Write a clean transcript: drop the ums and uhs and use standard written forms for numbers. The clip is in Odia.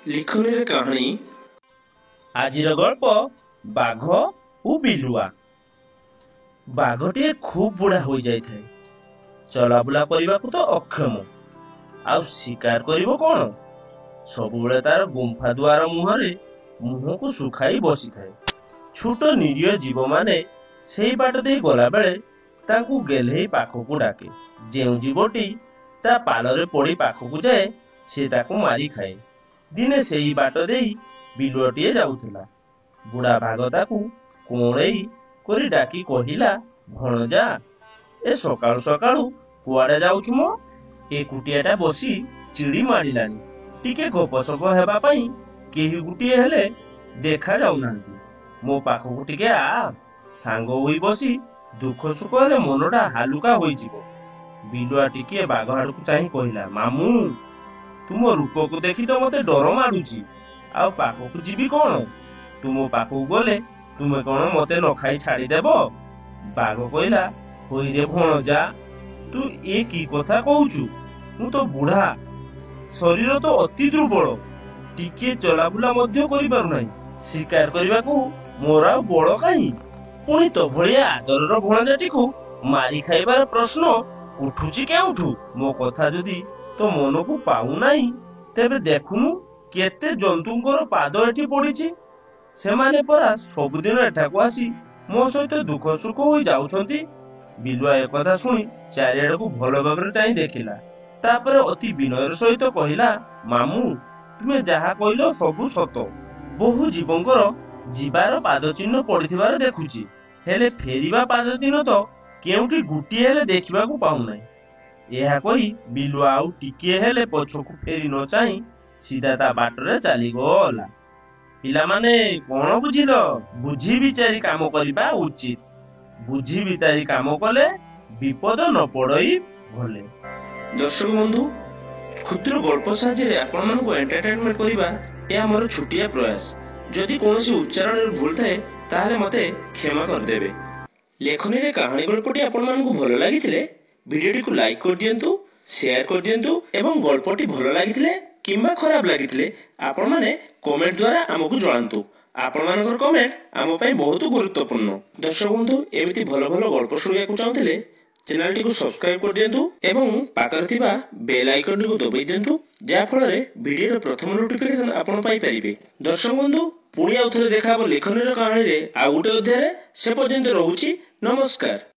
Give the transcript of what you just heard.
ଲିଖନୀରେ କାହାଣୀ ଆଜିର ଗଳ୍ପ ବାଘ ଓ ବିଲୁଆ। ବାଘଟିଏ ଖୁବ୍ ବୁଢା ହୋଇଯାଇଥାଏ। ଚଲାବୁଲା କରିବାକୁ ତ ଅକ୍ଷମ, ଆଉ ଶିକାର କରିବ କଣ? ସବୁବେଳେ ତାର ଗୁମ୍ଫା ଦୁଆର ମୁହଁରେ ମୁହଁକୁ ଶୁଖାଇ ବସିଥାଏ। ଛୋଟ ନିରୀହ ଜୀବମାନେ ସେଇ ବାଟ ଦେଇ ଗଲାବେଳେ ତାଙ୍କୁ ଗେହ୍ଲେଇ ପାଖକୁ ଡାକେ। ଯେଉଁ ଜୀବଟି ତା ପାଲରେ ପଡି ପାଖକୁ ଯାଏ ସେ ତାକୁ ମାରି ଖାଏ। ଦିନେ ସେଇ ବାଟ ଦେଇ ବିଲୁଆଟିଏ ଯାଉଥିଲା। ବୁଢା ବାଘ ତାକୁ କୋଳେଇ କରି ଡାକି କହିଲା, ଭଣଜା, ଏ ସକାଳୁ ସକାଳୁ କୁଆଡେ ଯାଉଛୁ ମ? ଏକୁଟିଆଟା ବସି ଚିଡ଼ି ମାଡ଼ିଲାଣି। ଟିକେ ଗପସପ ହେବା ପାଇଁ କେହି ଗୋଟିଏ ହେଲେ ଦେଖା ଯାଉନାହାନ୍ତି। ମୋ ପାଖକୁ ଟିକେ ଆ, ସାଙ୍ଗ ହୋଇ ବସି ଦୁଃଖ ସୁଖ ହେଲେ ମନଟା ହାଲୁକା ହୋଇଯିବ। ବିଲୁଆ ଟିକିଏ ବାଘ ଆଡକୁ ଚାହିଁ କହିଲା, ମାମୁଁ, ତୁମ ରୂପକୁ ଦେଖି ତ ମତେ ଡର ମାଡୁଛି। ଆଉ ପାଖକୁ ଯିବି କଣ? ତୁମ ପାଖକୁ ଗଲେ ତୁମେ କଣ ମତେ ନ ଖାଇ ଛାଡିଦେବ? ବାଘ କହିଲା, ହୋଇରେ ଭଣଜା, ତୁ ଏ କି କଥା କହୁଛୁ? ମୁଁ ତ ବୁଢା, ଶରୀର ତ ଅତି ଦୁର୍ବଳ, ଟିକିଏ ଚଲାବୁଲା ମଧ୍ୟ କରିପାରୁନାହିଁ। ଶିକାର କରିବାକୁ ମୋର ଆଉ ବଳ କାହିଁ? ପୁଣି ତ ଭଳିଆ ଆଦରର ଭଣଜାଟିକୁ ମାରି ଖାଇବାର ପ୍ରଶ୍ନ ଉଠୁଛି କେଉଁଠୁ? ମୋ କଥା ଯଦି ତୋ ମନକୁ ପାଉନାହିଁ, ତେବେ ଦେଖୁନୁ କେତେ ଜନ୍ତୁଙ୍କର ପାଦ ଏଠି ପଡିଛି। ସେମାନେ ପରା ସବୁଦିନ ଏଠାକୁ ଆସି ମୋ ସହିତ ଦୁଃଖ ସୁଖ ହୋଇ ଯାଉଛନ୍ତି। ବିଲୁଆ ଏକଥା ଶୁଣି ଚାରିଆଡକୁ ଭଲ ଭାବରେ ଚାହିଁ ଦେଖିଲା। ତାପରେ ଅତି ବିନୟର ସହିତ କହିଲା, ମାମୁଁ, ତୁମେ ଯାହା କହିଲ ସବୁ ସତ। ବହୁ ଜୀବଙ୍କର ଯିବାର ପାଦ ଚିହ୍ନ ପଡିଥିବାର ଦେଖୁଛି, ହେଲେ ଫେରିବା ପାଦ ଚିହ୍ନ ତ କେଉଁଠି ଗୋଟିଏ ହେଲେ ଦେଖିବାକୁ ପାଉନାହିଁ। ଏହା କହି ବିଲୁଆ ଆଉ ଟିକିଏ ହେଲେ ପଛକୁ ଫେରି ନ ଚାହିଁ ସିଧା ତା ବାଟରେ ଚାଲିଗଲା। ପିଲାମାନେ କଣ ବୁଝିଲ? ବୁଝି ବିଚାରି କାମ କରିବା ଉଚିତ। ବୁଝି ବିଚାରି କାମ କଲେ ବିପଦ ନ ପଡଇ ଭଲେ। ଦର୍ଶକ ବନ୍ଧୁ, କ୍ଷୁଦ୍ର ଗଳ୍ପ ସାହାଯ୍ୟରେ ଆପଣମାନଙ୍କୁ ଏଣ୍ଟରଟେନମେଣ୍ଟ କରିବା ଏହା ମୋର ଛୋଟିଆ ପ୍ରୟାସ। ଯଦି କୌଣସି ଉଚ୍ଚାରଣରେ ଭୁଲ ଥାଏ ତାହେଲେ ମତେ କ୍ଷମା କରିଦେବେ। ଲେଖନୀରେ କାହାଣୀ ଗଳ୍ପଟି ଆପଣମାନଙ୍କୁ ଭଲ ଲାଗିଥିଲେ ଭିଡ଼ିଓଟିକୁ ଲାଇକ୍ କରିଦିଅନ୍ତୁ, ସେୟାର କରିଦିଅନ୍ତୁ ଏବଂ ଗଳ୍ପଟି ଭଲ ଲାଗିଥିଲେ କିମ୍ବା ଖରାପ ଲାଗିଥିଲେ ଆପଣମାନେ କମେଣ୍ଟ ଦ୍ୱାରା ଆମକୁ ଜଣାନ୍ତୁ। ଆପଣମାନଙ୍କର କମେଣ୍ଟ ଆମ ପାଇଁ ବହୁତ ଗୁରୁତ୍ୱପୂର୍ଣ୍ଣ। ଦର୍ଶକ ବନ୍ଧୁ, ଏମିତି ଭଲ ଭଲ ଗଳ୍ପ ଶୁଣିବାକୁ ଚାହୁଁଥିଲେ ଚ୍ୟାନେଲଟିକୁ ସବସ୍କ୍ରାଇବ କରିଦିଅନ୍ତୁ ଏବଂ ପାଖରେ ଥିବା ବେଲ୍ ଆଇକନଟିକୁ ଦବାଇ ଦିଅନ୍ତୁ, ଯାହାଫଳରେ ଭିଡ଼ିଓର ପ୍ରଥମ ନୋଟିଫିକେସନ ଆପଣ ପାଇପାରିବେ। ଦର୍ଶକ ବନ୍ଧୁ, ପୁଣି ଆଉ ଥରେ ଦେଖା ହେବ ଲେଖନୀର କାହାଣୀରେ ଆଉ ଗୋଟେ ଅଧ୍ୟାୟରେ। ସେ ପର୍ଯ୍ୟନ୍ତ ରହୁଛି, ନମସ୍କାର।